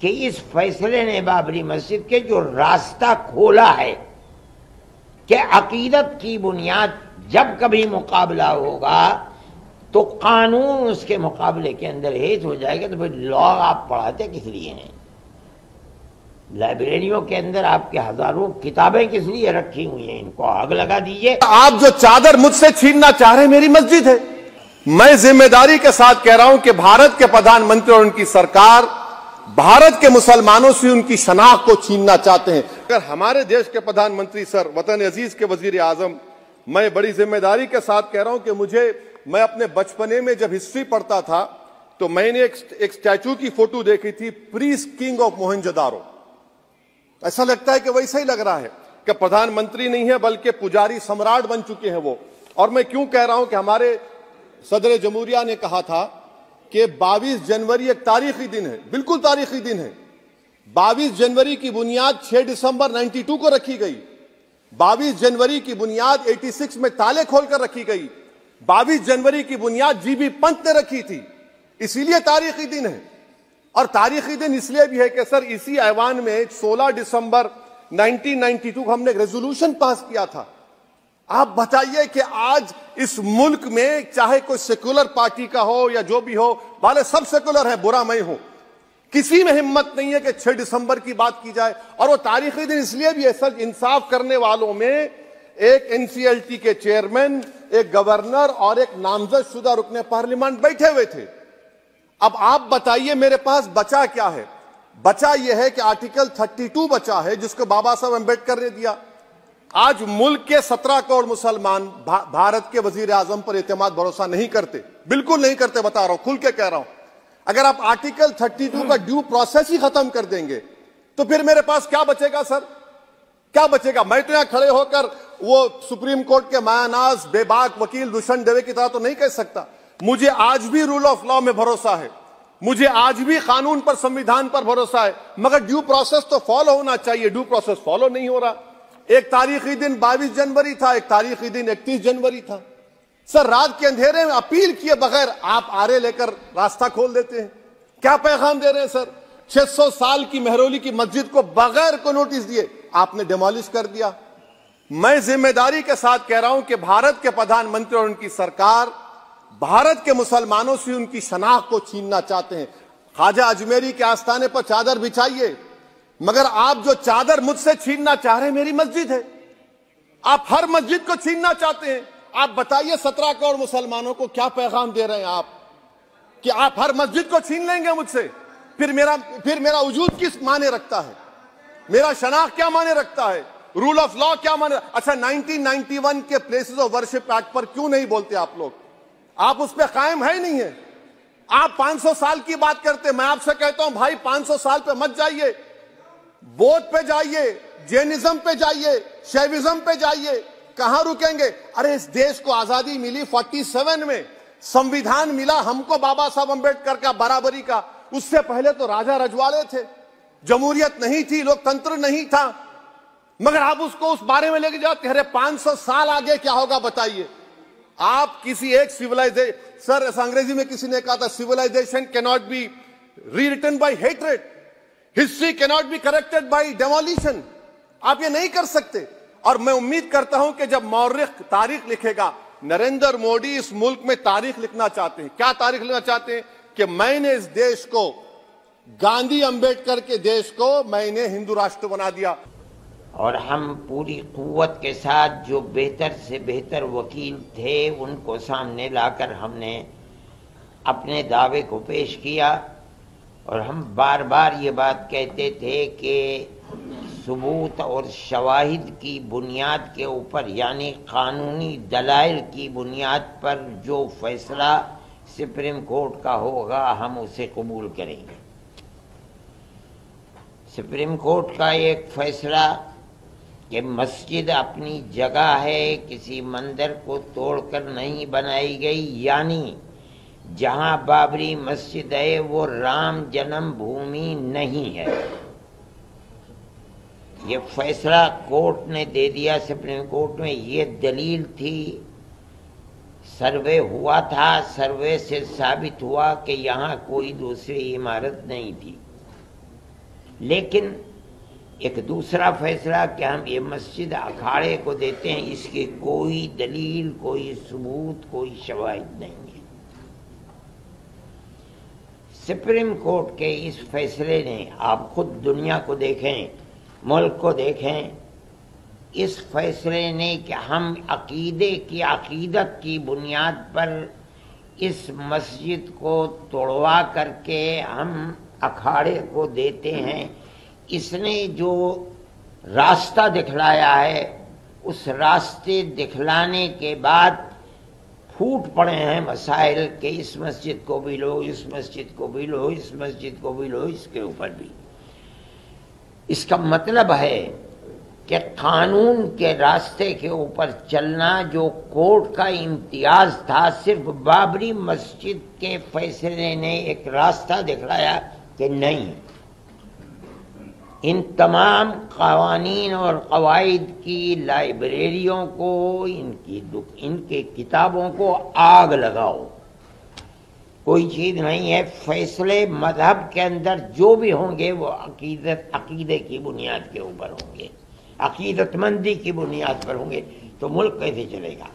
کہ اس فیصلے نے بابری مسجد کے جو راستہ کھولا ہے کہ عقیدت کی بنیاد جب کبھی مقابلہ ہوگا تو قانون اس کے مقابلے کے اندر ہیج ہو جائے گا، تو پھر لا آپ پڑھاتے کس لیے ہیں؟ لائبریریوں کے اندر آپ کے ہزاروں کتابیں کس لیے رکھی ہوئی ہیں؟ ان کو آگ لگا دیجئے۔ آپ جو چادر مجھ سے چھیننا چاہ رہے ہیں میری مسجد ہے۔ میں ذمہ داری کے ساتھ کہہ رہا ہوں کہ بھارت کے پردھان منتری اور ان کی سرکار بھارت کے مسلمانوں سے ان کی شناخت کو چھیننا چاہتے ہیں۔ اگر ہمارے دیش کے پردھان منتری سر، وطن عزیز کے وزیر اعظم، میں بڑی ذمہ داری کے ساتھ کہہ رہا ہوں کہ میں اپنے بچپنے میں جب ہسٹری پڑھتا تھا تو میں نے ایک سٹیچو کی فوٹو دیکھی تھی، پریسٹ کنگ آف موہنجودارو۔ ایسا لگتا ہے کہ ویسا ہی لگ رہا ہے کہ پردھان منتری نہیں ہے بلکہ پجاری سمراٹ بن چکے ہیں وہ۔ اور میں کیوں کہہ رہا ہوں کہ ہمارے صدر جمہوریہ نے کہا تھا کہ 22 جنوری ایک تاریخی دن ہے، بالکل تاریخی دن ہے۔ 22 جنوری کی بنیاد 6 دسمبر 92 کو رکھی گئی۔ 22 جنوری کی بنیاد 86 میں تالے کھول کر رکھی گئی۔ 22 جنوری کی بنیاد جی بی پنت نے رکھی تھی، اسی لیے تاریخی دن ہے۔ اور تاریخی دن اس لیے بھی ہے کہ سر اسی ایوان میں 16 دسمبر 1992 کو ہم نے ایک ریزولوشن پاس کیا تھا۔ آپ بتائیے کہ آج اس ملک میں چاہے کوئی سیکولر پارٹی کا ہو یا جو بھی ہو، والے سب سیکولر ہیں، برا میں ہوں، کسی میں ہمت نہیں ہے کہ 6 دسمبر کی بات کی جائے۔ اور وہ تاریخی دن اس لیے بھی ہے سر، انصاف کرنے والوں میں ایک NCLT کے چیئرمین، ایک گورنر اور ایک نامزد شدہ رکن پارلیمنٹ بیٹھے ہوئے تھے۔ اب آپ بتائیے میرے پاس بچا کیا ہے؟ بچا یہ ہے کہ آرٹیکل 32 بچا ہے جس کو بابا صاحب امبیڈکر نے دیا۔ آج ملک کے 17 کروڑ مسلمان بھارت کے وزیر اعظم پر اعتماد بھروسہ نہیں کرتے، بالکل نہیں کرتے، بتا رہا ہوں، کھل کے کہہ رہا ہوں۔ اگر آپ آرٹیکل 32 کا ڈیو پروسیس ہی ختم کر دیں گے تو پھر میرے پاس کیا بچے گا سر؟ کیا بچے گا؟ میں تو یہاں کھڑے ہو کر وہ سپریم کورٹ کے مایہ ناز بے باک وکیل دشن دیوے کی طرح تو نہیں کہہ سکتا۔ مجھے آج بھی رول آف لا میں بھروسہ ہے، مجھے آج بھی قانون پر، سمویدھان پر بھروسہ ہے، مگر ڈیو پروسیس تو فالو ہونا چاہیے۔ ڈیو پروسیس فالو نہیں ہو رہا۔ ایک تاریخی دن 22 جنوری تھا، ایک تاریخی دن 31 جنوری تھا۔ سر رات کے اندھیرے میں اپیل کیے بغیر آپ آرے لے کر راستہ کھول دیتے ہیں۔ کیا پیغام دے رہے ہیں سر؟ 600 سال کی مہرولی کی مسجد کو بغیر کو نوٹس دیے آپ نے ڈیمالش کر دیا۔ میں ذمہ داری کے ساتھ کہہ رہا ہوں کہ بھارت کے پردھان منتری اور ان کی سرکار بھارت کے مسلمانوں سے ان کی شناخت کو چھیننا چاہتے ہیں۔ خواجہ اجمیری کے آستانے پر چادر بچھائیے، مگر آپ جو چادر مجھ سے چھیننا چاہ رہے ہیں میری مسجد ہے۔ آپ ہر مسجد کو چھیننا چاہتے ہیں۔ آپ بتائیے 17 کروڑ مسلمانوں کو کیا پیغام دے رہے ہیں آپ کہ آپ ہر مسجد کو چھین لیں گے مجھ سے؟ پھر میرا وجود کس معنی رکھتا ہے؟ میرا شناخت کیا معنی رکھتا ہے؟ رول آف لا کیا معنی؟ اچھا 1991 کے پلیسز آف ورشپ ایکٹ پر کیوں نہیں بولتے آپ لوگ؟ آپ اس پہ قائم ہے نہیں ہے۔ آپ 500 سال کی بات کرتے، میں آپ سے کہتا ہوں بھائی 500 سال پہ مت جائیے، بودھ پہ جائیے، جینزم پہ جائیے، شیوزم پہ جائیے، کہاں رکیں گے؟ ارے اس دیش کو آزادی ملی 47 میں، سمویدھان ملا ہم کو بابا صاحب امبیڈکر کا برابری کا، اس سے پہلے تو راجا رجوالے تھے، جمہوریت نہیں تھی، لوک تنتر نہیں تھا، مگر آپ اس کو اس بارے میں لے کے جاتے ہیں۔ ارے 500 سال آگے کیا ہوگا بتائیے؟ آپ کسی ایک سیولائزیشن، سر ایسا انگریزی میں کسی نے کہا تھا civilization cannot be rewritten by hatred, history cannot be corrected by demolition۔ آپ یہ نہیں کر سکتے۔ اور میں امید کرتا ہوں کہ جب مورخ تاریخ لکھے گا، نریندر مودی اس ملک میں تاریخ لکھنا چاہتے ہیں۔ کیا تاریخ لکھنا چاہتے ہیں؟ کہ میں نے اس دیش کو، گاندھی امبیڈکر کے دیش کو میں نے ہندو راشٹر بنا دیا۔ اور ہم پوری قوت کے ساتھ جو بہتر سے بہتر وکیل تھے ان کو سامنے لا کر ہم نے اپنے دعوے کو پیش کیا، اور ہم بار بار یہ بات کہتے تھے کہ ثبوت اور شواہد کی بنیاد کے اوپر، یعنی قانونی دلائل کی بنیاد پر جو فیصلہ سپریم کورٹ کا ہوگا ہم اسے قبول کریں گے۔ سپریم کورٹ کا ایک فیصلہ کہ مسجد اپنی جگہ ہے، کسی مندر کو توڑ کر نہیں بنائی گئی، یعنی جہاں بابری مسجد ہے وہ رام جنم بھومی نہیں ہے، یہ فیصلہ کورٹ نے دے دیا۔ سپریم کورٹ میں یہ دلیل تھی، سروے ہوا تھا، سروے سے ثابت ہوا کہ یہاں کوئی دوسری عمارت نہیں تھی۔ لیکن ایک دوسرا فیصلہ کہ ہم یہ مسجد اکھاڑے کو دیتے ہیں، اس کی کوئی دلیل، کوئی ثبوت، کوئی شواہد نہیں ہے۔ سپریم کورٹ کے اس فیصلے نے، آپ خود دنیا کو دیکھیں، ملک کو دیکھیں، اس فیصلے نے کہ ہم عقیدت کی بنیاد پر اس مسجد کو توڑوا کر کے ہم اکھاڑے کو دیتے ہیں، اس نے جو راستہ دکھلایا ہے، اس راستے دکھلانے کے بعد پھوٹ پڑے ہیں مسائل کہ اس مسجد کو بھی لو، اس مسجد کو بھی لو، اس مسجد کو بھی لو، اس کے اوپر بھی۔ اس کا مطلب ہے کہ قانون کے راستے کے اوپر چلنا جو کورٹ کا امتیاز تھا، صرف بابری مسجد کے فیصلے نے ایک راستہ دکھلایا کہ نہیں، ان تمام قوانین اور قواعد کی لائبریریوں کو، ان کی کتابوں کو آگ لگاؤ، کوئی چیز نہیں ہے۔ فیصلے مذہب کے اندر جو بھی ہوں گے وہ عقیدے کی بنیاد کے اوپر ہوں گے، عقیدت مندی کی بنیاد پر ہوں گے، تو ملک کیسے چلے گا؟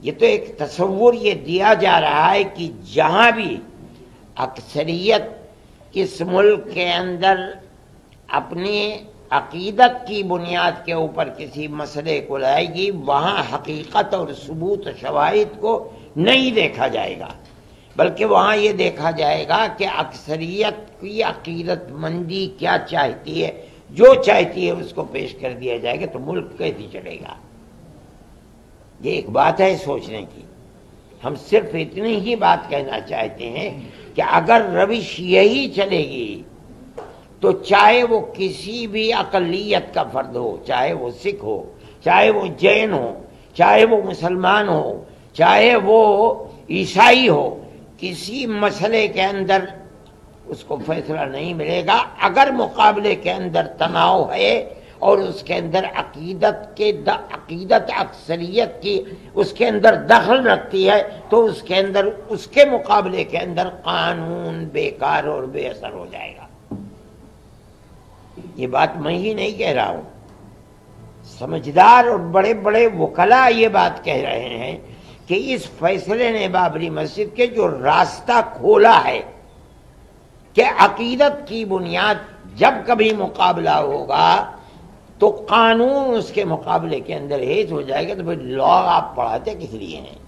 یہ تو ایک تصور یہ دیا جا رہا ہے کہ جہاں بھی اکثریت اس ملک کے اندر اپنی عقیدت کی بنیاد کے اوپر کسی مسئلے کو لائے گی، وہاں حقیقت اور ثبوت شواہد کو نہیں دیکھا جائے گا، بلکہ وہاں یہ دیکھا جائے گا کہ اکثریت کی عقیدت مندی کیا چاہتی ہے، جو چاہتی ہے اس کو پیش کر دیا جائے گا، تو ملک کیسے چلے گا؟ یہ ایک بات ہے سوچنے کی۔ ہم صرف اتنی ہی بات کہنا چاہتے ہیں کہ اگر روش یہی چلے گی تو چاہے وہ کسی بھی اقلیت کا فرد ہو، چاہے وہ سکھ ہو، چاہے وہ جین ہو، چاہے وہ مسلمان ہو، چاہے وہ عیسائی ہو، کسی مسئلے کے اندر اس کو فیصلہ نہیں ملے گا۔ اگر مقابلے کے اندر تناؤ ہے اور اس کے اندر عقیدت اکثریت کی اس کے اندر دخل رکھتی ہے، تو اس کے مقابلے کے اندر قانون بیکار اور بے اثر ہو جائے گا۔ یہ بات میں ہی نہیں کہہ رہا ہوں، سمجھدار اور بڑے بڑے وکلاء یہ بات کہہ رہے ہیں کہ اس فیصلے نے بابری مسجد کے جو راستہ کھولا ہے کہ عقیدت کی بنیاد جب کبھی مقابلہ ہوگا تو قانون اس کے مقابلے کے اندر ہیج ہو جائے گا، تو پھر لا آپ پڑھاتے کس لیے ہیں؟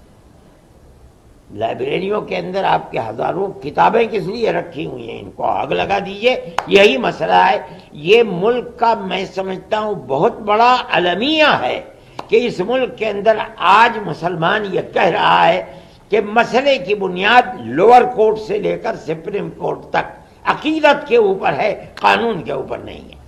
لائبریریوں کے اندر آپ کے ہزاروں کتابیں کس لیے رکھی ہوئی ہیں؟ ان کو آگ لگا دیجئے۔ یہی مسئلہ ہے۔ یہ ملک کا میں سمجھتا ہوں بہت بڑا المیہ ہے کہ اس ملک کے اندر آج مسلمان یہ کہہ رہا ہے کہ مسئلے کی بنیاد لوور کورٹ سے لے کر سپریم کورٹ تک عقیدت کے اوپر ہے، قانون کے اوپر نہیں ہے۔